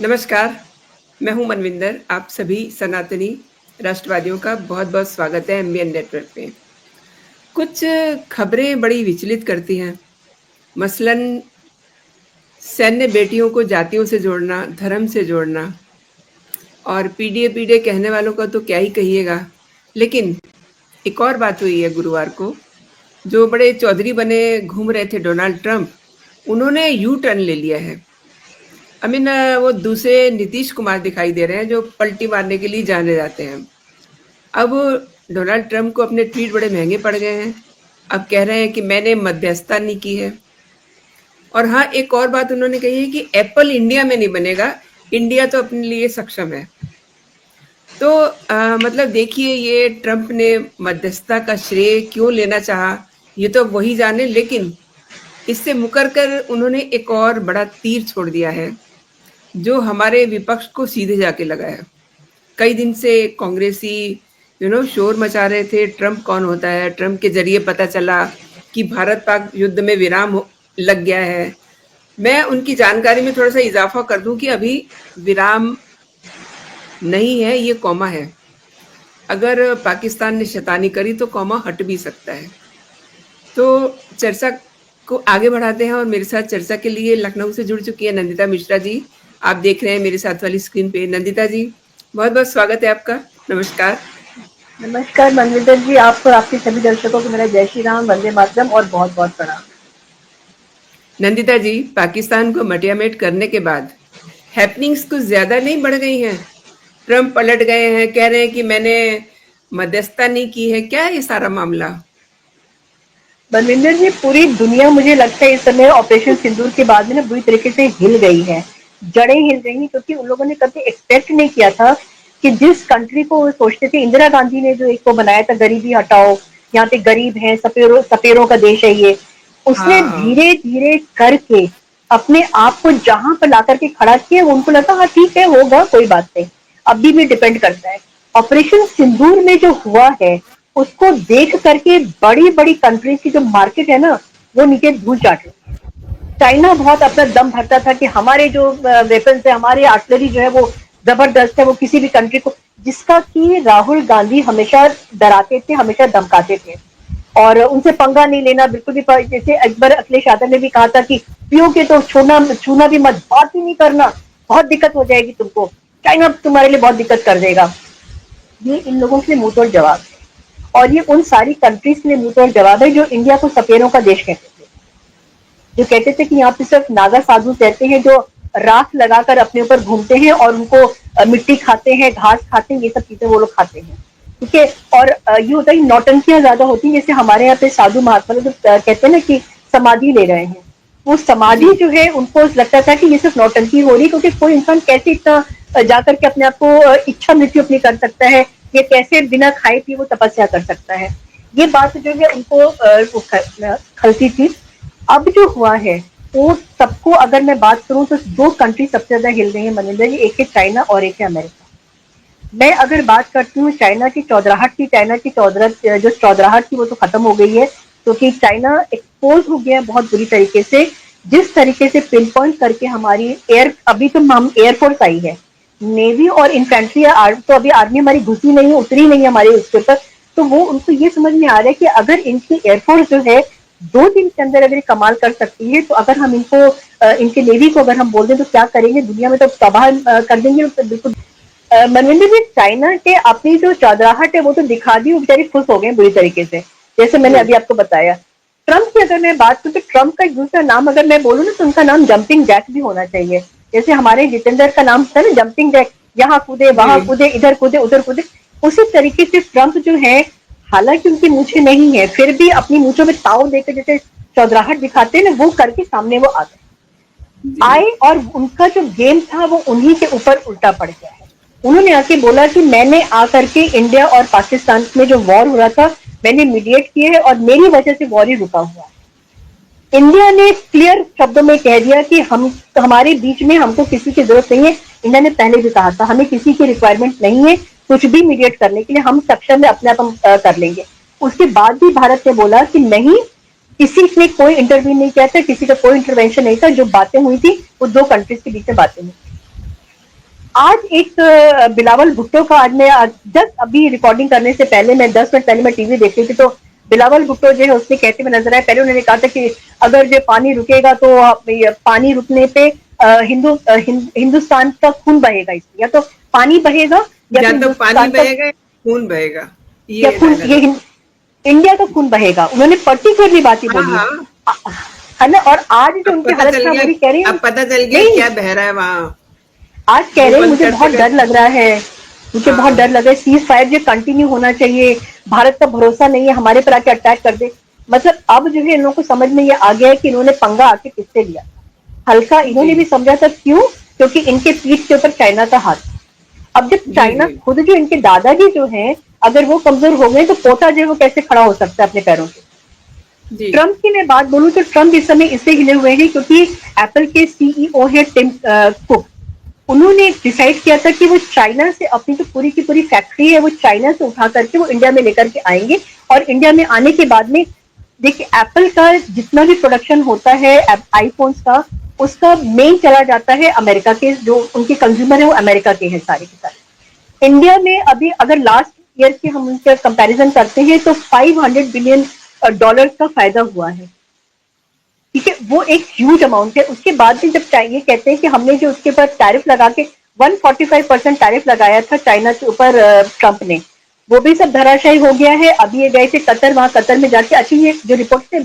नमस्कार, मैं हूँ मनविंदर। आप सभी सनातनी राष्ट्रवादियों का बहुत-बहुत स्वागत है एमबीएन नेटवर्क पे। कुछ खबरें बड़ी विचलित करती हैं, मसलन सैन्य बेटियों को जातियों से जोड़ना, धर्म से जोड़ना और पीडीए-पीडीए कहने वालों का तो क्या ही कहिएगा। लेकिन एक और बात हुई है गुरुवार को, जो बड़े चौधरी बने घूम रहे थे डोनाल्ड ट्रंप, उन्होंने यू टर्न ले लिया है। वो दूसरे नीतीश कुमार दिखाई दे रहे हैं जो पलटी मारने के लिए जाने जाते हैं। अब डोनाल्ड ट्रंप को अपने ट्वीट बड़े महंगे पड़ गए हैं। अब कह रहे हैं कि मैंने मध्यस्थता नहीं की है। और हाँ, एक और बात उन्होंने कही है कि एप्पल इंडिया में नहीं बनेगा, इंडिया तो अपने लिए सक्षम है। तो मतलब देखिए, ये ट्रंप ने मध्यस्थता का श्रेय क्यों लेना चाहा, ये तो वही जाने, लेकिन इससे मुकर कर उन्होंने एक और बड़ा तीर छोड़ दिया है, जो हमारे विपक्ष को सीधे जाके लगा है। कई दिन से कांग्रेसी शोर मचा रहे थे, ट्रंप कौन होता है? ट्रंप के ज़रिए पता चला कि भारत-पाक युद्ध में विराम लग गया है। मैं उनकी जानकारी में थोड़ा-सा इज़ाफ़ा कर दूँ कि अभी विराम नहीं है, ये कॉमा है। अगर पाकिस्तान ने शैतानी करी तो कॉमा हट भी सकता है। तो चर्चा को आगे बढ़ाते हैं और मेरे साथ चर्चा के लिए लखनऊ से जुड़ चुकी है नंदिता मिश्रा जी। आप देख रहे हैं मेरे साथ वाली स्क्रीन पे। नंदिता जी, बहुत-बहुत स्वागत है आपका। नमस्कार। नमस्कार मनविंदर जी, आपको और आपके सभी दर्शकों को मेरा जय श्री राम, वंदे मातरम और बहुत-बहुत प्रणाम। नंदिता जी, पाकिस्तान को मटियामेट करने के बाद हैपनिंग्स कुछ ज़्यादा नहीं बढ़ गई हैं? ट्रंप पलट गए हैं, कह रहे हैं कि मैंने मध्यस्थता नहीं की है। क्या है ये सारा मामला? मनविंदर जी, पूरी दुनिया मुझे लगता है इस समय ऑपरेशन सिंदूर के बाद में ना बुरी तरीके से हिल गई है, जड़ें हिल गई हैं, क्योंकि उन लोगों ने कभी एक्सपेक्ट नहीं किया था कि जिस कंट्री को वो सोचते थे, इंदिरा गांधी ने जो एक को बनाया था गरीबी हटाओ, यहाँ पे गरीब हैं, सपेरों का देश है ये, उसने हाँ। धीरे धीरे करके अपने आप को जहां पर ला करके खड़ा किया, उनको लगा हाँ ठीक है, होगा, कोई बात नहीं। अभी भी डिपेंड करता है। ऑपरेशन सिंदूर में जो हुआ है, उसको देख करके बड़ी बड़ी कंट्रीज की जो मार्केट है ना, वो नीचे धूल चाट रही है। चाइना बहुत अपना दम भरता था कि हमारे जो वेपन्स है, हमारे आर्टिलरी जो है वो जबरदस्त है, वो किसी भी कंट्री को, जिसका कि राहुल गांधी हमेशा डराते थे, हमेशा धमकाते थे और उनसे पंगा नहीं लेना बिल्कुल भी। जैसे अकबर अखिलेश यादव ने भी कहा था कि पियोगे तो छूना भी मत, बात ही नहीं करना, बहुत दिक्कत हो जाएगी तुमको, चाइना तुम्हारे लिए बहुत दिक्कत कर देगा। ये इन लोगों के लिए मुंहतोड़ जवाब है और ये उन सारी कंट्रीज के लिए मुंहतोड़ जवाब है जो इंडिया को सपेरों का देश कहते थे, जो कहते थे कि यहाँ पे सिर्फ नागा साधु रहते हैं जो राख लगाकर अपने ऊपर घूमते हैं और उनको मिट्टी खाते हैं, घास खाते हैं, ये सब चीजें वो लोग खाते हैं। ठीक है। और ये होता है नौटंकियां ज्यादा होती हैं, जैसे हमारे यहाँ पे साधु महात्मा लोग कहते हैं ना कि समाधि ले रहे हैं, वो समाधि जी। जो है उनको लगता था कि ये सिर्फ नौटंकी हो रही, क्योंकि कोई इंसान कैसे इतना जाकर के अपने आप को इच्छा मृत्यु अपनी कर सकता है, ये कैसे बिना खाए पिए वो तपस्या कर सकता है। ये बात जो है उनको खलती थी। अब जो हुआ है वो सबको, अगर मैं बात करूं तो दो कंट्री सबसे ज्यादा हिल रही है मनविंदर जी, एक है चाइना और एक है अमेरिका। मैं अगर बात करती हूँ चाइना की चौधराहट की, चाइना की जो चौधराहट थी वो तो खत्म हो गई है, क्योंकि चाइना एक्सपोज हो गया है बहुत बुरी तरीके से। जिस तरीके से पिन पॉइंट करके हमारी अभी तो हम एयरफोर्स आई है, नेवी और इन्फेंट्री तो अभी आर्मी हमारी घुसी नहीं है, उतरी नहीं है हमारे उसके ऊपर। तो वो उनको ये समझ में आ रहा है कि अगर इनकी एयरफोर्स जो है 2 दिन के अंदर अगर ये कमाल कर सकती है, तो अगर हम इनको इनके नेवी को अगर हम बोल दें तो क्या करेंगे, दुनिया में तो तबाह कर देंगे। तो बिल्कुल मनविंदर जी, चाइना के अपनी जो चौधराहट है वो तो दिखा दी, वो बेचारे खुश हो गए बुरी तरीके से, जैसे मैंने जी। अभी आपको बताया। ट्रंप की अगर मैं बात करूं तो ट्रंप का एक दूसरा नाम अगर मैं बोलूं ना, तो उनका नाम जंपिंग जैक भी होना चाहिए। जैसे हमारे जितेंद्र का नाम था ना जंपिंग जैक, यहाँ कूदे वहां जी। कूदे, इधर कूदे उधर कूदे, उसी तरीके से ट्रंप जो है, हालांकि उनकी मूछें नहीं है, फिर भी अपनी मूछों में ताव देकर जैसे चौधराहट दिखाते हैं ना, वो करके सामने वो आ गए जी। आए और उनका जो गेम था वो उन्हीं के ऊपर उल्टा पड़ गया है। उन्होंने आके बोला कि मैंने आकर के इंडिया और पाकिस्तान में जो वॉर हो रहा था, मैंने मीडिएट किया है और मेरी वजह से वॉर ही रुका हुआ है। इंडिया ने क्लियर शब्दों में कह दिया कि हमारे बीच में हमको किसी की जरूरत नहीं है। इंडिया ने पहले भी कहा था हमें किसी की रिक्वायरमेंट नहीं है कुछ भी मीडिएट करने के लिए, हम सक्षम में अपने आप हम कर लेंगे। उसके बाद भी भारत ने बोला कि नहीं, किसी ने कोई इंटरव्यू नहीं किया था, किसी का कोई इंटरवेंशन नहीं था, जो बातें हुई थी वो दो कंट्रीज के बीच में बातें हुई। आज एक बिलावल भुट्टो का जस्ट अभी रिकॉर्डिंग करने से पहले मैं 10 मिनट पहले मैं टीवी देख रही थी, तो बिलावल भुट्टो जो है उसने कहते हुए नजर आए। पहले उन्होंने कहा था कि अगर जो पानी रुकेगा तो पानी रुकने पे हिंदुस्तान का खून बहेगा, इसमें या तो पानी बहेगा या या तो तो पानी हिंदुस्तान का बहेगा या खून बहेगा, या ये खून, डायलॉग। ये इंडिया का खून बहेगा, उन्होंने पर्टिकुलरली बात ही हाँ बोली हाँ, है ना। और आज जो अब उनकी पता हालत चल खराब गया, हो रही, कह रहे हैं अब पता चल गया नहीं, क्या बह रहा है वहाँ। आज कह मुंह रहे हैं बंद मुझे करते बहुत डर करते। लग रहा है, मुझे बहुत हाँ डर लग रहा है, सीज फायर जो कंटिन्यू होना चाहिए, भारत का भरोसा नहीं है, हमारे पर आके अटैक कर दे। मतलब अब जो है इन लोगों को समझ में ये आ गया है कि इन्होंने पंगा आके किससे लिया। हल्का जी इन्होंने भी समझा था, क्यों? क्योंकि इनके पीठ के ऊपर चाइना का हाथ। अब जब जी चाइना जी खुद जो इनके दादाजी जो हैं, अगर वो कमजोर हो गए तो पोता जो है वो कैसे खड़ा हो सकता है अपने पैरों पे। जी। ट्रंप की मैं बात बोलूं तो ट्रंप इस समय इससे हिले हुए हैं क्योंकि एप्पल के सीईओ है टिम कुक, उन्होंने डिसाइड किया था कि वो चाइना से अपनी जो पूरी की पूरी फैक्ट्री है वो चाइना से उठा करके वो इंडिया में लेकर के आएंगे। और इंडिया में आने के बाद में देखिए एप्पल का जितना भी प्रोडक्शन होता है आईफोन्स का, उसका मेन चला जाता है अमेरिका के, जो उनके कंज्यूमर है वो अमेरिका के हैं सारे के सारे। इंडिया में अभी अगर लास्ट ईयर के हम उनके कंपैरिजन करते हैं तो 500 बिलियन डॉलर का फायदा हुआ है। ठीक है, वो एक ह्यूज अमाउंट है। उसके बाद भी जब ये कहते हैं कि हमने जो उसके ऊपर टैरिफ लगा के 145% टैरिफ लगाया था चाइना के ऊपर ट्रंप ने, वो भी सब धराशायी हो गया है। अभी ये गए थे कतर, वहां कतर में जाके अच्छी ये जो रिपोर्ट थे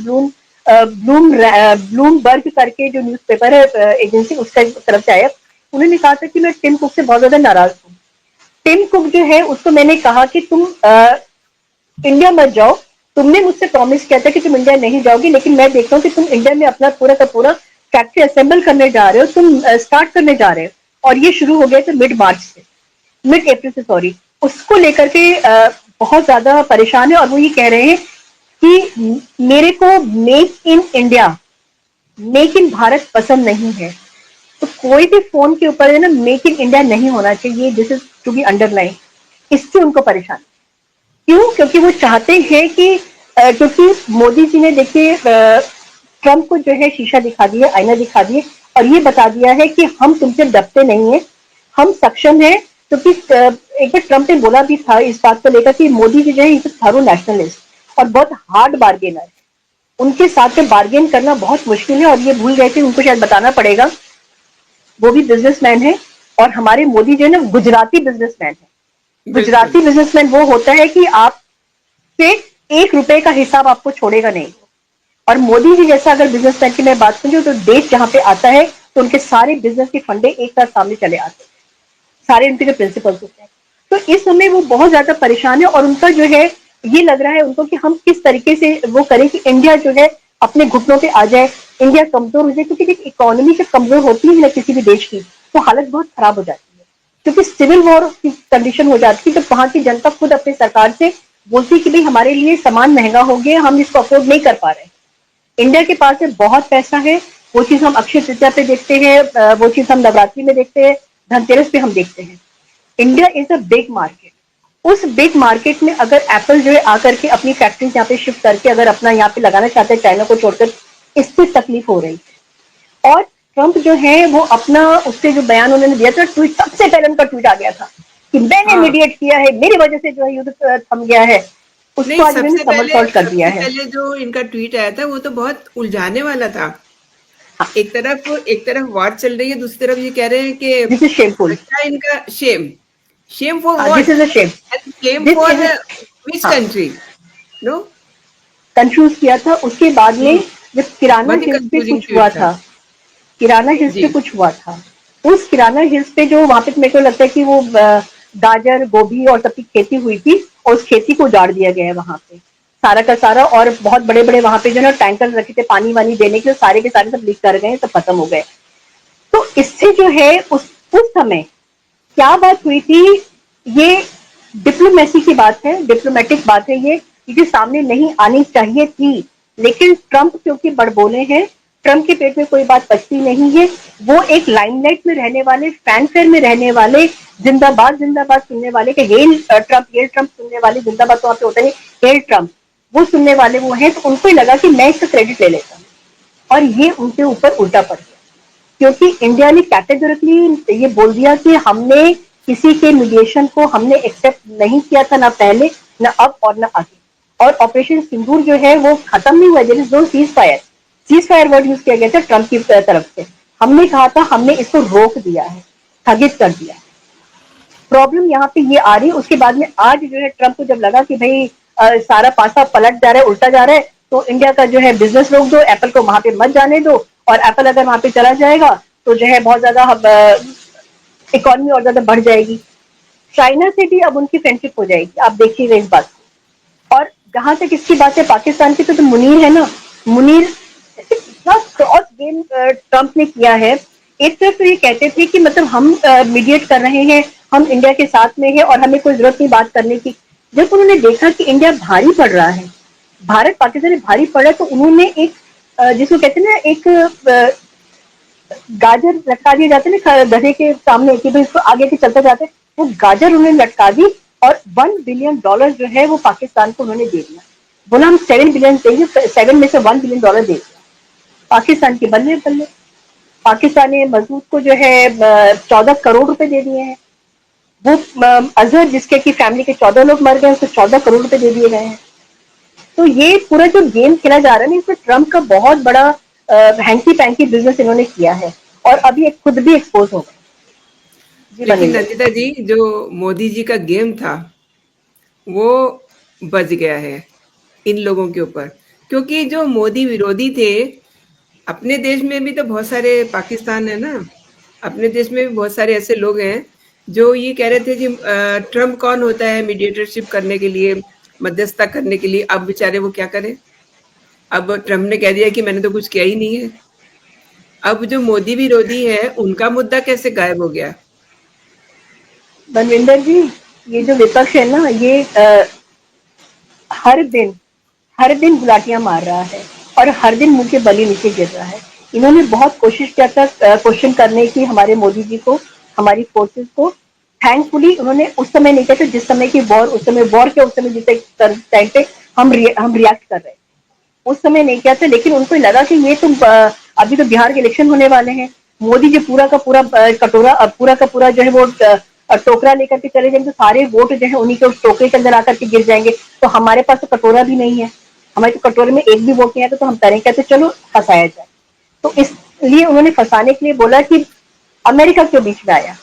ब्लूमबर्ग करके जो न्यूज़पेपर है एजेंसी, उसका तरफ से आया, उन्होंने कहा था कि मैं टिम कुक से बहुत ज्यादा नाराज हूँ। टिम कुक जो है उसको मैंने कहा कि तुम इंडिया मत जाओ, तुमने मुझसे प्रॉमिस किया था कि तुम इंडिया नहीं जाओगी, लेकिन मैं देखता हूँ कि तुम इंडिया में अपना पूरा का पूरा फैक्ट्री असेंबल करने जा रहे हो, तुम स्टार्ट करने जा रहे हो। और ये शुरू हो गया था मिड मार्च से, मिड अप्रैल से सॉरी। उसको लेकर के बहुत ज्यादा परेशान है और वो ये कह रहे हैं कि मेरे को make in India, make in Bharat पसंद नहीं है। तो कोई भी फोन के ऊपर है ना मेक इन इंडिया नहीं होना चाहिए, this is to be underline. इससे उनको परेशान, क्यों? क्योंकि वो चाहते हैं कि क्योंकि मोदी जी ने देखिए ट्रंप को जो है शीशा दिखा दिया, आईना दिखा दिए और ये बता दिया है कि हम तुमसे डरते नहीं है, हम सक्षम है। क्योंकि एक बार ट्रंप ने बोला भी था इस बात को लेकर कि मोदी जी जो है थारो नेशनलिस्ट और बहुत हार्ड बार्गेनर है, उनके साथ में बार्गेन करना बहुत मुश्किल है। और ये भूल गए थे, उनको शायद बताना पड़ेगा, वो भी बिजनेसमैन है और हमारे मोदी जो है ना गुजराती बिजनेसमैन है। बिल्कुल। गुजराती बिजनेसमैन वो होता है कि आप से 1 रुपए का हिसाब आपको छोड़ेगा नहीं। और मोदी जी जैसा अगर बिजनेसमैन की मैं बात करूँ तो देश जहां पे आता है तो उनके सारे बिजनेस के फंडे एक साथ सामने चले आते हैं, सारे उनके जो प्रिंसिपल्स होते हैं। तो इस समय वो बहुत ज्यादा परेशान है और उनका जो है ये लग रहा है उनको कि हम किस तरीके से वो करें कि इंडिया जो है अपने घुटनों पे आ जाए, इंडिया कमजोर हो जाए। क्योंकि देखिए इकोनॉमी जब कमजोर होती है ना किसी भी देश की तो हालत बहुत खराब हो जाती है, क्योंकि सिविल वॉर की कंडीशन हो जाती है जब वहां की जनता खुद अपनी सरकार से बोलती है कि भाई हमारे लिए सामान महंगा हो गया, हम इसको अफोर्ड नहीं कर पा रहे। इंडिया के पास में बहुत पैसा है, वो चीज हम अक्षय तृतीया पे देखते हैं, वो चीज हम नवरात्रि में देखते हैं, धनतेरस पे हम देखते हैं। India is a big market. उस बिग मार्केट में अगर एप्पल जो है आकर के अपनी फैक्ट्रीज यहाँ पे शिफ्ट करके अगर अपना यहाँ पे लगाना चाहते हैं चाइना को छोड़कर, इससे तकलीफ हो रही है। और ट्रंप जो है वो अपना उससे जो बयान उन्होंने दिया था, ट्वीट सबसे पहले उनका ट्वीट आ गया था कि मैंने हाँ, मीडिएट किया है, मेरी वजह से जो है युद्ध थम गया है। उसको नहीं, आज इन्होंने समरसॉल्ट कर दिया सबसे है। पहले जो इनका ट्वीट आया था वो तो बहुत उलझाने वाला था। हाँ, एक तरफ वॉर चल रही है, दूसरी तरफ ये कह रहे हैं कि दिस इज शेमफुल। क्या इनका शेम, शेम फॉर हाँ, this what is a shame. And Shem this for is which हाँ, कंट्री? नो। कंफ्यूज किया था। उसके बाद में हुँ, जब किराना बहुत ही हिल्स पे कंफ्यूजिंग कुछ हुआ ट्वीट था। था, किराना हिल्स पे जी, कुछ हुआ था, उस किराना हिल्स पे जो वहां पे मेरे को लगता है कि वो गाजर गोभी और सबकी खेती हुई थी और उस खेती को उजाड़ दिया गया है वहां पे सारा का सारा। और बहुत बड़े बड़े वहां पे जो है टैंकर रखे थे पानी वानी देने के, सारे के सारे सब लीक कर गए, सब खत्म हो गए। तो इससे जो है उस समय क्या बात हुई थी, ये डिप्लोमेसी की बात है, डिप्लोमेटिक बात है, ये सामने नहीं आनी चाहिए थी। लेकिन ट्रंप क्योंकि बड़बोले हैं, ट्रंप के पेट में कोई बात पचती नहीं है। वो एक लाइमलाइट में रहने वाले, फैनफेयर में रहने वाले, जिंदाबाद जिंदाबाद सुनने वाले के हेल ट्रंप सुनने वाले, जिंदाबाद तो वहां पे होता है, हेल ट्रंप वो सुनने वाले वो हैं। तो उनको ही लगा कि मैं इसका क्रेडिट ले लेता हूँ और ये उनके ऊपर उल्टा पड़ गया। क्योंकि इंडिया ने कैटेगोरिकली ये बोल दिया कि हमने किसी के मीडिएशन को हमने एक्सेप्ट नहीं किया था, ना पहले, ना अब और ना आगे। और ऑपरेशन सिंदूर जो है वो खत्म नहीं हुआ, there is no cease fire word use किया गया था ट्रंप की तरफ से। हमने कहा था हमने इसको रोक दिया है, स्थगित कर दिया है। प्रॉब्लम यहाँ पे ये आ रही है। उसके बाद में आज जो है ट्रंप को जब लगा कि भाई सारा पासा पलट जा रहा है, उल्टा जा रहा है, तो इंडिया का जो है बिजनेस रोक दो, एप्पल को वहां पे मत जाने दो, और एप्पल अगर वहां पे चला जाएगा तो जो है बहुत ज्यादा इकोनॉमी और ज्यादा बढ़ जाएगी। चाइना से भी अब उनकी फ्रेंडशिप हो जाएगी, आप देखिएगा इस बात को। और जहां तक इसकी बात है पाकिस्तान की, तो मुनीर है ना, मुनीर इतना क्रॉस गेम ट्रंप ने किया है। एक तरफ तो ये कहते थे कि मतलब हम मीडिएट कर रहे हैं, हम इंडिया के साथ में है और हमें कोई जरूरत नहीं बात करने की। जब उन्होंने देखा कि इंडिया भारी पड़ रहा है, भारत पाकिस्तान में भारी पड़ रहा है, तो उन्होंने एक जिसको कहते हैं ना, एक गाजर लटका दिए जाते हैं ना गधे के सामने कि भाई इसको आगे के चलते जाते हैं, वो गाजर उन्होंने लटका दी और $1 बिलियन जो है वो पाकिस्तान को उन्होंने दे दिया। बोला हम 7 बिलियन देंगे, 7 में से $1 बिलियन दे दिया। पाकिस्तान के बल्ले बल्ले, पाकिस्तान ने मसूद को जो है 14 करोड़ रुपए दे दिए हैं। वो अजहर जिसके की फैमिली के 14 लोग मर गए, उसको 14 करोड़ रुपए दे दिए गए हैं। तो ये पूरा जो गेम खेला जा रहा है ना, इसमें ट्रंप का बहुत बड़ा हैंकी पैंकी बिजनेस इन्होंने किया है और अभी खुद भी एक्सपोज हो गए। लेकिन नंदिता जी, जो मोदी जी का गेम था वो बच गया है इन लोगों के ऊपर, क्योंकि जो मोदी विरोधी थे, अपने देश में भी तो बहुत सारे, पाकिस्तान है ना, अपने देश में भी बहुत सारे ऐसे लोग हैं जो ये कह रहे थे कि ट्रम्प कौन होता है मीडिएटरशिप करने के लिए, मध्यस्थता करने के लिए। अब बेचारे वो क्या करें, अब ट्रम्प ने कह दिया कि मैंने तो कुछ किया ही नहीं है। अब जो मोदी विरोधी है उनका मुद्दा कैसे गायब हो गया? मनविंदर जी, ये जो विपक्ष है ना, ये हर दिन गुलाटियां मार रहा है और हर दिन मुंह के बली नीचे गिर रहा है। इन्होंने बहुत कोशिश किया था क्वेश्चन करने की हमारे मोदी जी को, हमारी फोर्सेस को। थैंकफुली उन्होंने उस समय नहीं किया था जिस समय की वॉर, उस समय वॉर के उस समय जिस टाइम पे हम रिएक्ट कर रहे थे, उस समय नहीं किया था। लेकिन उनको लगा कि ये तुम अभी तो बिहार के इलेक्शन होने वाले हैं, मोदी जी पूरा का पूरा कटोरा पूरा का पूरा जो है वो टोकरा लेकर के चले जाएंगे, तो सारे वोट जो है उन्हीं के उस टोकरे के अंदर आकर के गिर जाएंगे। तो हमारे पास तो कटोरा भी नहीं है, हमारे तो कटोरे में एक भी वोट नहीं आया, तो हम करें कहते चलो फंसाया जाए। तो इसलिए उन्होंने फंसाने के लिए बोला कि अमेरिका क्यों बीच में आया,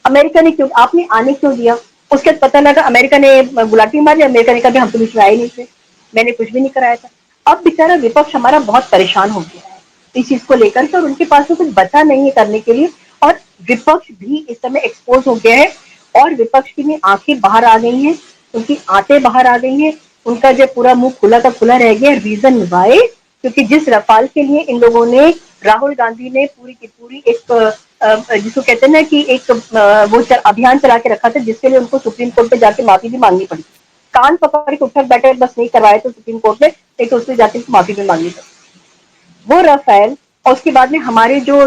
अमेरिका ने क्यों, आपने आने क्यों दिया। उसके बाद पता लगा अमेरिका ने गुलाटी मारी, अमेरिका ने कहा हम तो बीच में आए नहीं थे, मैंने कुछ भी नहीं कराया था। अब बेचारा विपक्ष हमारा बहुत परेशान हो गया है इस चीज को लेकर के, और उनके पास तो कुछ बचा नहीं है करने के लिए। और विपक्ष भी इस समय एक्सपोज हो गया है और विपक्ष की भी आंखें बाहर आ गई हैं, उनकी आंतें बाहर आ गई हैं, उनका जो पूरा मुंह खुला का खुला रह गया। रीजन वाई, क्योंकि जिस रफाल के लिए इन लोगों ने, राहुल गांधी ने पूरी की पूरी एक जिसको कहते हैं ना कि एक वो अभियान चला के रखा था, जिसके लिए उनको सुप्रीम कोर्ट पे जाके माफी भी मांगनी पड़ी। कान पकड़ के उठक बैठक बस नहीं करवाए तो सुप्रीम कोर्ट में, लेकिन उसमें जाके माफी भी मांगनी पड़ी। वो रफेल और उसके बाद में हमारे जो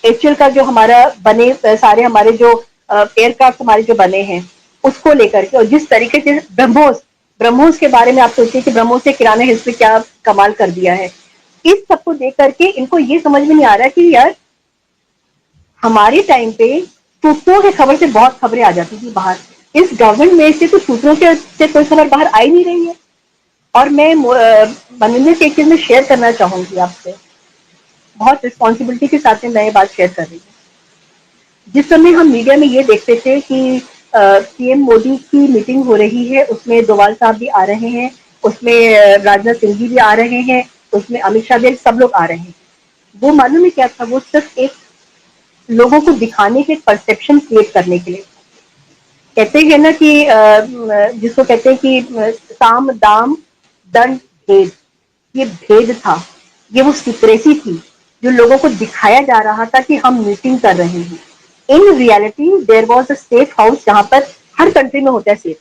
एचएल का जो हमारा बने सारे हमारे जो एयरक्राफ्ट हमारे जो बने हैं उसको लेकर के, और जिस तरीके से ब्रह्मोस के बारे में आप सोचिए कि ब्रह्मोस ने किराना हिल्स में क्या कमाल कर दिया है। इस सबको देख करके इनको ये समझ में नहीं आ रहा कि यार हमारे टाइम पे सूत्रों की खबर से बहुत खबरें आ जाती थी बाहर, इस गवर्नमेंट में से तो सूत्रों के से कोई खबर बाहर आई नहीं रही है। और मैं मनोरंजन से एक चीज में शेयर करना चाहूंगी आपसे, बहुत रिस्पॉन्सिबिलिटी के साथ में मैं ये बात शेयर कर रही हूँ। जिस समय हम मीडिया में ये देखते थे कि पीएम मोदी की मीटिंग हो रही है, उसमें डोवाल साहब भी आ रहे हैं, उसमें राजनाथ सिंह जी भी आ रहे हैं, उसमें अमित शाह भी, सब लोग आ रहे हैं। वो मालूम है क्या था, वो सिर्फ एक लोगों को दिखाने के परसेप्शन क्रिएट करने के लिए। कहते हैं ना कि जिसको कहते हैं कि साम दाम दंड भेद, ये भेद था, ये वो सीक्रेसी थी जो लोगों को दिखाया जा रहा था कि हम मीटिंग कर रहे हैं। In reality there was a safe house, जहां पर हर कंट्री में होता है सेफ,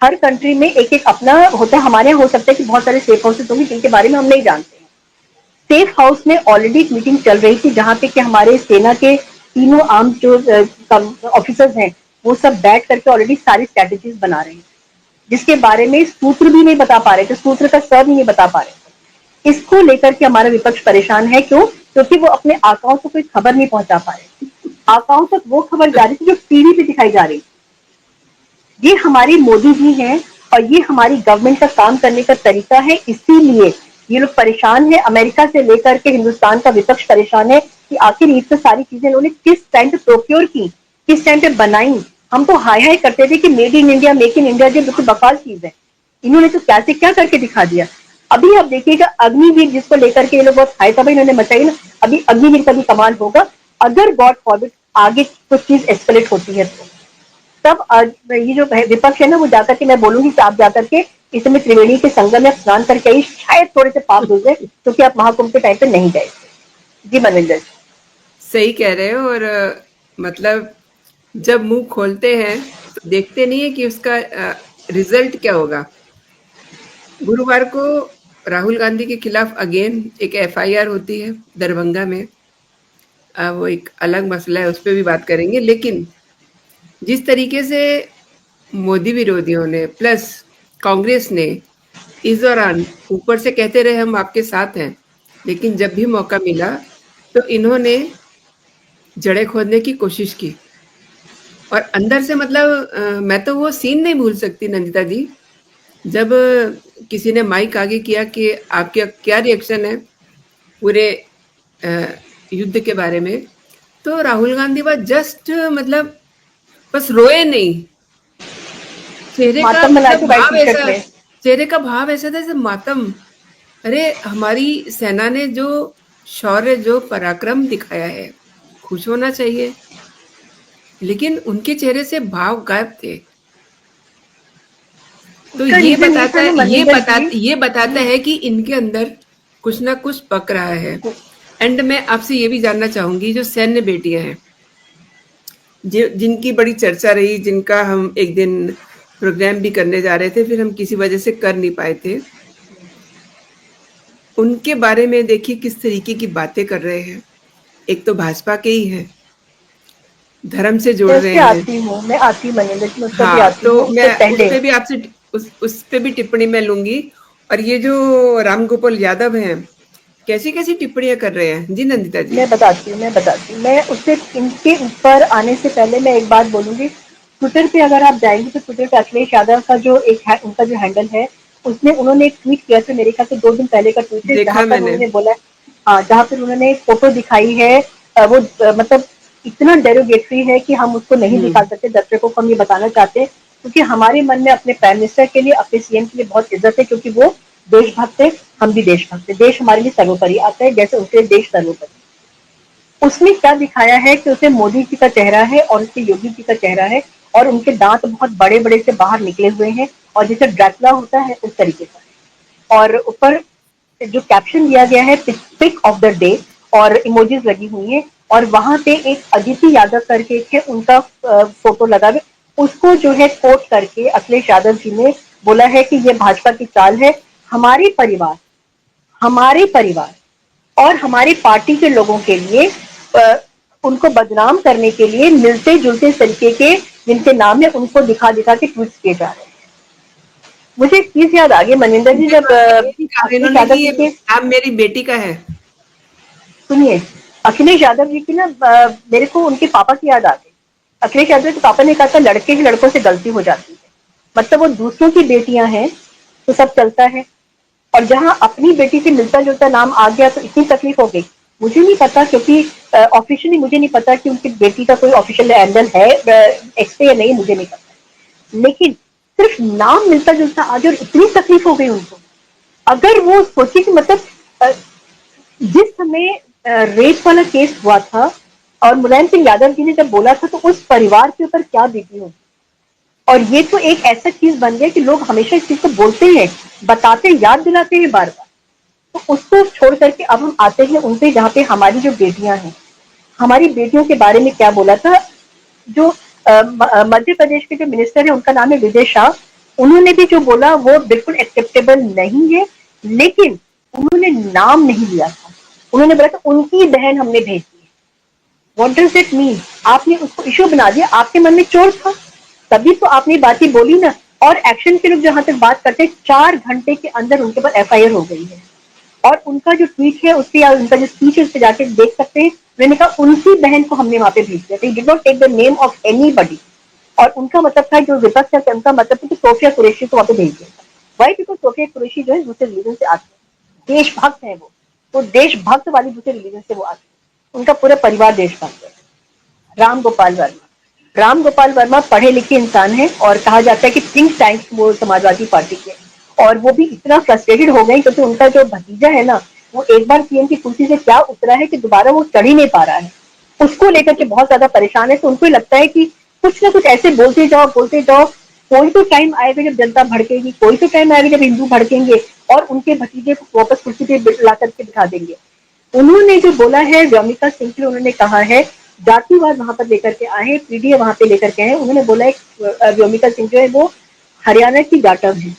हर कंट्री में एक एक अपना होता है। हमारे यहाँ हो सकता है कि बहुत सारे सेफ हाउसेस होंगे जिनके बारे में हम नहीं जानते हैं। सेफ हाउस में ऑलरेडी एक मीटिंग चल रही थी जहां पे कि हमारे सेना के तीनों आर्म जो ऑफिसर्स हैं वो सब बैठ करके ऑलरेडी सारी स्ट्रेटेजीज बना रहे हैं, जिसके बारे में सूत्र भी नहीं बता पा रहे थे, सूत्र का सर नहीं बता पा रहे थे। इसको लेकर के हमारा विपक्ष परेशान है। क्यों? क्योंकि वो अपने आकाओं को कोई खबर नहीं पहुंचा पाए। आकाओं तक वो खबर जा रही थी जो टीवी पे दिखाई जा रही थी। ये हमारी मोदी जी हैं और ये हमारी गवर्नमेंट का काम करने का तरीका है, इसीलिए ये लोग परेशान है। अमेरिका से लेकर के हिंदुस्तान का विपक्ष परेशान है कि आखिर ये तो सारी चीजें इन्होंने किस टाइम पे प्रोक्योर की, किस टाइम पे बनाई। हम तो हाय हाय करते थे कि made in India, make in India जो बिल्कुल बकवास चीज है, इन्होंने तो क्या से क्या करके दिखा दिया। अभी आप देखिएगा अग्निवीर जिसको लेकर के ये लोग बहुत हाई तबाही इन्होंने मचाई ना, अभी अग्निवीर का भी कमाल होगा अगर गॉड फॉरबिड आगे कुछ चीज एस्केलेट होती है तो। तब ये जो विपक्ष है ना वो जाकर के, मैं बोलूंगी कि आप जाकर के इस समय त्रिवेणी के संगम में स्नान करके आई, शायद थोड़े से पाप धुल जाए, क्योंकि आप महाकुंभ के टाइम पे नहीं गए। जी मनविंदर। सही कह रहे हो। और मतलब जब मुंह खोलते हैं तो देखते नहीं है कि उसका रिजल्ट क्या होगा। गुरुवार को राहुल गांधी के खिलाफ अगेन एक एफआईआर होती है दरभंगा में। वो एक अलग मसला है, उस पर भी बात करेंगे। लेकिन जिस तरीके से मोदी विरोधियों ने प्लस कांग्रेस ने इस दौरान ऊपर से कहते रहे हम आपके साथ हैं, लेकिन जब भी मौका मिला तो इन्होंने जड़ें खोदने की कोशिश की। और अंदर से मतलब मैं तो वो सीन नहीं भूल सकती नंदिता जी, जब किसी ने माइक आगे किया कि आपका क्या रिएक्शन है पूरे युद्ध के बारे में, तो राहुल गांधी बस जस्ट मतलब बस रोए नहीं, चेहरे का मातम बना मतलब के व्हाइट भाव टी शर्ट ऐसा, में। चेहरे का भाव ऐसा था जैसे मातम। अरे हमारी सेना ने जो शौर्य जो पराक्रम दिखाया है, खुश होना चाहिए, लेकिन उनके चेहरे से भाव गायब थे। तो उसका रीजन ये था ना मनविंदर जी। ये बताता है कि इनके अंदर कुछ ना कुछ पक रहा है। एंड मैं आपसे ये भी जानना चाहूंगी, जो सैन्य बेटियां हैं जिनकी बड़ी चर्चा रही, जिनका हम एक दिन प्रोग्राम भी करने जा रहे थे, फिर हम किसी वजह से कर नहीं पाए थे, उनके बारे में देखिए किस तरीके की बातें कर रहे हैं। एक तो भाजपा के ही हैं, धर्म से जोड़ मैं उस रहे पे हैं। आती हूँ, मैं आती हूँ मनविंदर जी, मैं उस पर भी हाँ, आती हूँ तो उससे मैं उस पहले। पे भी आपसे उस पे भी टिप्पणी मैं लूंगी। और ये जो राम गोपाल यादव हैं, कैसी कैसी टिप्पणियां कर रहे हैं जी नंदिता जी। मैं बताती हूँ, मैं उससे इनके ऊपर आने से पहले मैं एक बात बोलूंगी। ट्विटर पे अगर आप जाएंगे तो ट्विटर पे अखिलेश यादव का जो उनका जो हैंडल है, उसमें उन्होंने एक ट्वीट किया था, मेरे ख्याल से 2 दिन पहले का ट्वीट है, जहाँ देखा पर मैंने। उन्होंने बोला, हाँ जहाँ पर उन्होंने फोटो दिखाई है, वो मतलब इतना डेरोगेटरी है कि हम उसको नहीं दिखा सकते, दर्शकों को हम ये बताना चाहते हैं, क्योंकि हमारे मन में अपने प्राइम मिनिस्टर के लिए, अपने सीएम के लिए बहुत इज्जत है, क्योंकि वो देशभक्त है, हम भी देशभक्त है, देश हमारे लिए सर्वोपरि आता है, जैसे उनके देश सर्वोपरि। उसने क्या दिखाया है कि उसमें मोदी जी का चेहरा है और उसके योगी जी का चेहरा है, और उनके दांत बहुत बड़े बड़े से बाहर निकले हुए हैं, और जैसे ड्रैकुला होता है उस तरीके का है। और ऊपर जो कैप्शन दिया गया है, पिक ऑफ द डे, और इमोजीज लगी हुई है, और वहां पे एक अदिति यादव करके एक है, उनका फोटो लगा हुआ, उसको जो है कोट करके अखिलेश यादव जी ने बोला है कि ये भाजपा की चाल है, हमारे परिवार और हमारी पार्टी के लोगों के लिए उनको बदनाम करने के लिए मिलते जुलते तरीके के जिनके नाम है उनको दिखा दिखा के ट्वीट किए जा रहे हैं। मुझे एक चीज याद आ गई मनविंदर जी, जब ये भी कहा अखिलेश इन्होंने कि यादव जी ये के, नाम मेरी बेटी का है। सुनिए, अखिलेश यादव जी की ना मेरे को उनके पापा की याद आ गई। अखिलेश यादव के पापा ने कहा था लड़के ही लड़कों से गलती हो जाती है, मतलब वो दूसरों की बेटियां हैं तो सब चलता है, और जहां अपनी बेटी से मिलता जुलता नाम आ गया तो इतनी तकलीफ हो गई। मुझे नहीं पता, क्योंकि ऑफिशियली मुझे नहीं पता कि उनकी बेटी का कोई ऑफिशियल हैंडल है एक्स पे या नहीं, मुझे नहीं पता, लेकिन सिर्फ नाम मिलता जुलता आ गया और इतनी तकलीफ हो गई उनको। अगर वो सोचिए कि मतलब जिस समय रेप वाला केस हुआ था और मुलायम सिंह यादव जी ने जब बोला था, तो उस परिवार के ऊपर क्या बीती होगी। और ये तो एक ऐसा चीज बन गया कि लोग हमेशा इस चीज को बोलते हैं, बताते, याद दिलाते हैं बार बार। तो उसको छोड़ करके अब हम आते हैं उनपे, जहाँ पे हमारी जो बेटियां हैं, हमारी बेटियों के बारे में क्या बोला था। जो मध्य प्रदेश के जो मिनिस्टर है उनका नाम है विजय शाह, उन्होंने भी जो बोला वो बिल्कुल एक्सेप्टेबल नहीं है, लेकिन उन्होंने नाम नहीं लिया था। उन्होंने बोला था उनकी बहन हमने भेजी है। What does it mean? आपने उसको इश्यू बना दिया, आपके मन में चोर था तभी तो आपने बातें बोली ना। और एक्शन के लोग जहां तक बात करते हैं, 4 घंटे के अंदर उनके ऊपर एफआईआर हो गई है। और उनका जो ट्वीट है उससे या उनका जो स्पीच है उससे जाके देख सकते हैं। मैंने कहा उनकी बहन को हमने वहां पे भेज दिया था, did not take the name of anybody. और उनका मतलब था जो विपक्ष है उनका मतलब था कि सोफिया कुरैशी को वहां पे भेज दिया था। वाई? बिकॉज सोफिया कुरैशी जो है दूसरे रिलीजन से आती है, देशभक्त है वो देशभक्त वाली दूसरे रिलीजन से वो आती है, उनका पूरा परिवार देशभक्त है। राम गोपाल वर्मा पढ़े लिखे इंसान है और कहा जाता है कि थिंक टैंक वो समाजवादी पार्टी के, और वो भी इतना फ्रस्ट्रेटेड हो गए क्योंकि उनका जो भतीजा है ना वो एक बार सीएम की कुर्सी से क्या उतरा है कि दोबारा वो चढ़ ही नहीं पा रहा है, उसको लेकर के बहुत ज्यादा परेशान है। तो उनको लगता है कि कुछ ना कुछ ऐसे बोलते जाओ, कोई तो टाइम आएगा जब जनता भड़केगी, कोई तो टाइम आएगा जब हिंदू भड़केंगे और उनके भतीजे को वापस कुर्सी पे ला करके बिठा देंगे। उन्होंने जो बोला है व्योमिका सिंह के, उन्होंने कहा है जातिवाद वहां पर लेकर के आए, पीडीए वहां पे लेकर के आए। उन्होंने बोला है व्योमिका सिंह जो है वो हरियाणा की जाटव है,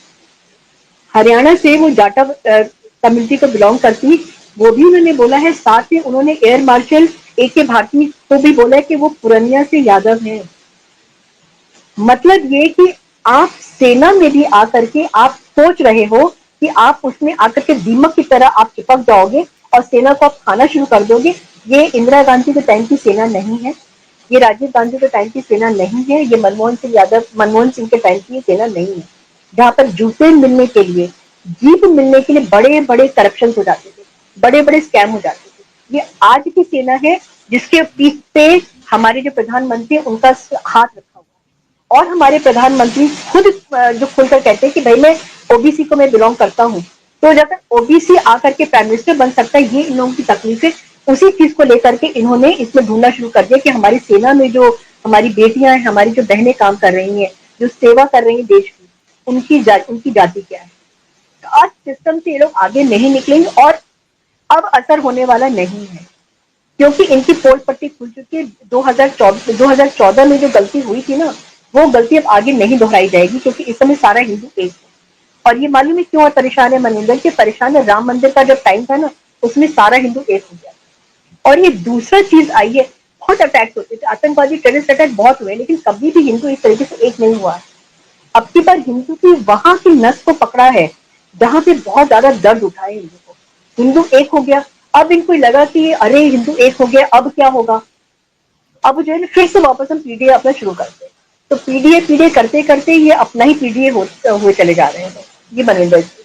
हरियाणा से वो जाटव कम्युनिटी को बिलोंग करती, वो भी उन्होंने बोला है। साथ में उन्होंने एयर मार्शल ए.के. भारती को भी बोला है कि वो पुरनिया से यादव है। मतलब ये कि आप सेना में भी आकर के आप सोच रहे हो कि आप उसमें आकर के दीमक की तरह आप चिपक जाओगे और सेना को आप खाना शुरू कर दोगे। ये इंदिरा गांधी के टाइम की सेना नहीं है, ये राजीव गांधी के टाइम की सेना नहीं है, ये मनमोहन सिंह के टाइम की सेना नहीं है, जहाँ पर जूते मिलने के लिए, जीप मिलने के लिए बड़े बड़े करप्शन हो जाते थे, बड़े बड़े स्कैम हो जाते थे। ये आज की सेना है जिसके पीठ पे हमारे जो प्रधानमंत्री उनका हाथ रखा हुआ है, और हमारे प्रधानमंत्री खुद जो खुलकर कहते हैं कि भाई मैं ओबीसी को मैं बिलोंग करता हूँ। तो जब तक ओबीसी आकर के प्राइम मिनिस्टर बन सकता है, ये इन लोगों की तकलीफ है। उसी चीज को लेकर के इन्होंने इसमें ढूंढना शुरू कर दिया कि हमारी सेना में जो हमारी बेटियां हैं, हमारी जो बहनें काम कर रही हैं, जो सेवा कर रही हैं देश की, उनकी जाति क्या है। आज सिस्टम से ये लोग आगे नहीं निकलेंगे और अब असर होने वाला नहीं है, क्योंकि इनकी पोल पट्टी खुल चुकी है। 2014 में जो गलती हुई थी ना, वो गलती अब आगे नहीं दोहराई जाएगी, क्योंकि इस समय सारा हिंदू एक है। और ये मालूम है क्यों परेशान है मनिंदर? के परेशान है, राम मंदिर का जब टाइम था ना, उसमें सारा हिंदू एक हो गया। और ये दूसरा चीज आई है, बहुत अटैक्स होते थे, आतंकवादी टेररिस्ट अटैक बहुत हुए, लेकिन कभी भी हिंदू इस तरीके से एक नहीं हुआ है। अब की बार हिंदू की वहां की नस को पकड़ा है जहां पे बहुत ज्यादा दर्द उठा है हिंदू को। हिंदू एक हो गया, अब इनको लगा कि अरे हिंदू एक हो गया, अब क्या होगा। अब जो है ना फिर से वापस हम पीडीए अपना शुरू करते हैं। तो पीडीए करते करते ये अपना ही पीडीए हुए चले जा रहे हैं। ये मनविंदर जी,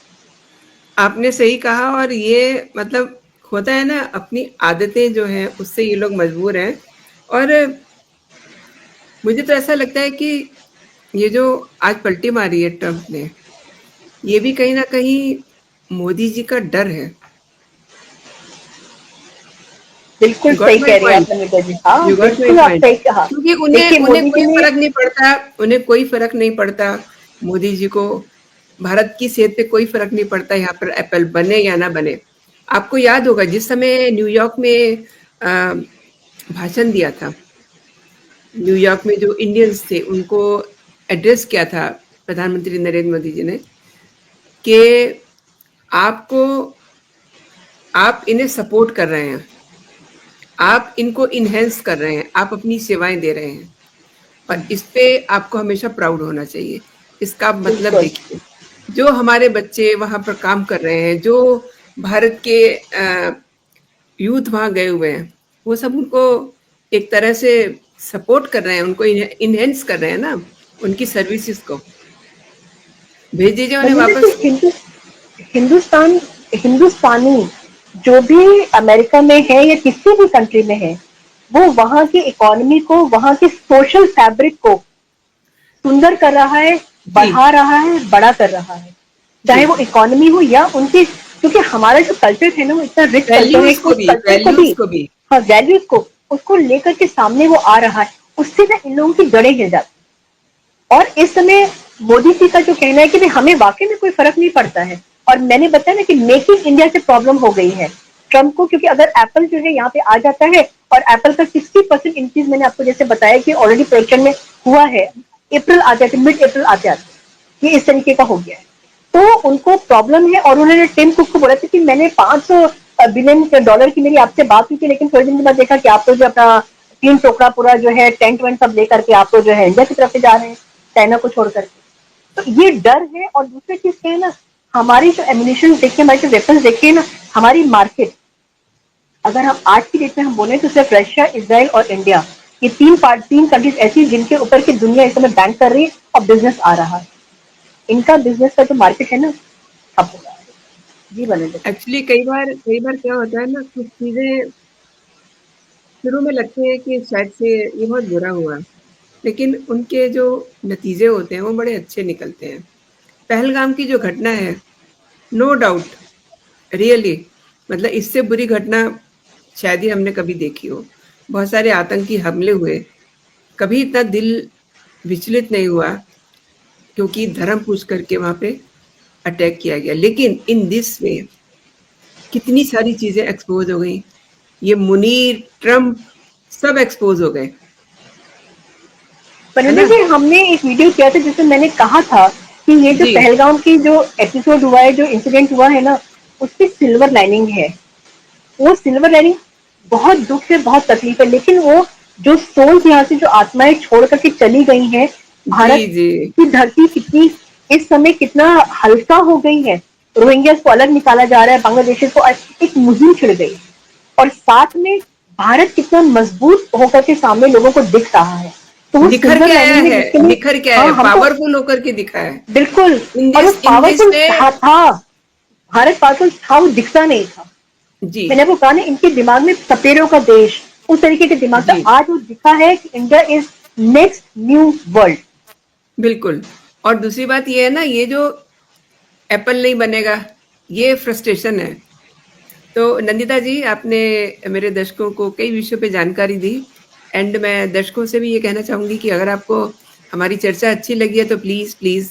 आपने सही कहा। और ये मतलब होता है ना, अपनी आदतें जो हैं उससे ये लोग मजबूर हैं। और मुझे तो ऐसा लगता है कि ये जो आज पलटी मारी है ट्रंप ने, ये भी कहीं ना कहीं मोदी जी का डर है। बिल्कुल यू गॉट सही माय कह रहे हैं आप पॉइंट, मनविंदर जी। हाँ, यू गॉट माय बिल्कुल आप पॉइंट। सही कहा। क्योंकि देखिए उन्हें उन्हें मोदी जी कोई ने, फर्क नहीं पड़ता, उन्हें कोई फर्क नहीं पड़ता मोदी जी को, भारत की सेहत पे कोई फर्क नहीं पड़ता यहाँ पर एप्पल बने या ना बने। आपको याद होगा जिस समय न्यूयॉर्क में भाषण दिया था, न्यूयॉर्क में जो इंडियंस थे उनको एड्रेस किया था प्रधानमंत्री नरेंद्र मोदी जी ने, कि आपको आप इन्हें सपोर्ट कर रहे हैं, आप इनको इनहेंस कर रहे हैं, आप अपनी सेवाएं दे रहे हैं, और इस पे आपको हमेशा प्राउड होना चाहिए। इसका आप मतलब बिल्कुल देखिए, जो हमारे बच्चे वहां पर काम कर रहे हैं, जो भारत के यूथ वहां गए हुए हैं, वो सब उनको एक तरह से सपोर्ट कर रहे हैं, उनको इनहेंस कर रहे हैं ना, उनकी सर्विसेज को। भेज दीजिए उन्हें मनविंदर जी, वापस। हिंदुस्तान हिंदुस्तानी जो भी अमेरिका में है या किसी भी कंट्री में है, वो वहां की इकोनॉमी को, वहां के सोशल फैब्रिक को सुंदर कर रहा है, जी, बढ़ा रहा है, बड़ा कर रहा है। जी। चाहे वो इकोनॉमी हो या उनके, क्योंकि हमारा जो कल्चर है ना वो इतना रिच कल्चर है वैल्यूज कि को उस भी, कल्चर को भी, वैल्यूज को भी। हाँ वैल्यूज को, उसको लेकर के सामने वो आ रहा है। उससे ना इन लोगों की जड़ें हिल जाती। और इस समय मोदी जी का जो कहना है कि भाई हमें वाकई में कोई फर्क नहीं पड़ता है। और मैंने बताया ना कि मेकिंग इंडिया से प्रॉब्लम हो गई है ट्रम्प को, क्योंकि अगर एप्पल जो है यहाँ पे आ जाता है और एप्पल का 60% इंक्रीज मैंने आपको जैसे बताया कि ऑलरेडी प्रोडक्शन में हुआ है, अप्रैल आ जाते, मिड अप्रैल आते आते ये इस तरीके का हो गया है। तो उनको प्रॉब्लम है। और उन्होंने टिम कुक को बोला था कि मैंने $500 की मेरी आपसे बात हुई थी, लेकिन थोड़े दिन के बाद देखा कि आप तो जो अपना 3 टोकरा पूरा जो है टेंट वेंट सब लेकर के आप तो जो है इंडिया की तरफ से जा रहे हैं, चाइना को छोड़ करके। तो ये डर है। और दूसरी चीज क्या है ना, हमारी जो एम्यूनिशन देखिए, हमारे जो वेपन्स देखिए ना, हमारी मार्केट, अगर हम आज की डेट में हम बोले तो सिर्फ रशिया, इजराइल और इंडिया, ये तीन कंट्रीज ऐसी जिनके ऊपर की दुनिया इस समय बैंक कर रही है और बिजनेस आ रहा है। इनका बिजनेस का जो मार्केट है ना, ठप हो रहा है। जी बने। एक्चुअली कई बार क्या होता है ना, कुछ चीज़ें शुरू में लगती है कि शायद से ये बहुत बुरा हुआ, लेकिन उनके जो नतीजे होते हैं वो बड़े अच्छे निकलते हैं। पहलगाम की जो घटना है, नो डाउट, रियली, मतलब इससे बुरी घटना शायद ही हमने कभी देखी हो। बहुत सारे आतंकी हमले हुए, कभी इतना दिल विचलित नहीं हुआ क्योंकि धर्म पूछ करके वहाँ पे अटैक किया गया। लेकिन इन दिस वे कितनी सारी चीज़ें एक्सपोज़ हो गई। ये मुनीर, ट्रम्प सब एक्सपोज़ हो गए, है परिणीता ना? जी, हमने एक वीडियो किया था जिसमें मैंने कहा था कि ये जो जी, पहलगाम की जो एपिसोड हुआ है, जो इंसिडेंट हुआ है ना, उसकी सिल्वर लाइनिंग है। वो सिल्वर लाइनिंग बहुत दुख है, बहुत तकलीफ है, लेकिन वो जो सोल्स यहाँ से जो आत्माएं छोड़ करके चली गई हैं, जी, भारत जी। की धरती कितनी इस समय कितना हल्का हो गई है। रोहिंग्या को अलग निकाला जा रहा है, बांग्लादेशी को एक मुहिम छिड़ गई और साथ में भारत कितना मजबूत होकर के सामने लोगों को दिख रहा है। तो वो सिल्वर लाइनिंग है जिसके लिए निखर के आया हाँ है, हमको पावरफुल होकर के दिखा है। बिल्कुल, और वो इन दिस पावरफुल वे था, भारत पावरफुल था, वो दिखता नहीं था। जी, मैंने वो कहा ना, इनके दिमाग में सपेरों का देश, उस तरीके के दिमाग का जी, आज वो दिखा है कि India is next new world. बिल्कुल। और दूसरी बात ये है ना, ये जो एप्पल नहीं बनेगा, ये फ्रस्ट्रेशन है। तो नंदिता जी, आपने मेरे दर्शकों को कई विषयों पे जानकारी दी, एंड मैं दर्शकों से भी ये कहना चाहूँगी कि अगर आपको हमारी चर्चा अच्छी लगी है तो प्लीज़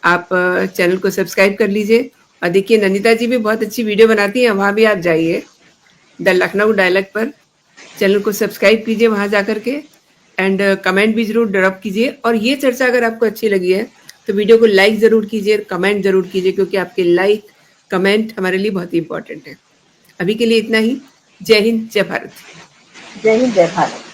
आप चैनल को सब्सक्राइब कर लीजिए। और देखिए, नंदिता जी भी बहुत अच्छी वीडियो बनाती हैं, वहाँ भी आप जाइए, द लखनऊ डायलॉग पर चैनल को सब्सक्राइब कीजिए वहाँ जा कर के, एंड कमेंट भी ज़रूर ड्रॉप कीजिए। और ये चर्चा अगर आपको अच्छी लगी है तो वीडियो को लाइक ज़रूर कीजिए, कमेंट ज़रूर कीजिए, क्योंकि आपके लाइक, कमेंट हमारे लिए बहुत ही इम्पोर्टेंट है। अभी के लिए इतना ही। जय हिंद, जय भारत। जय हिंद, जय भारत।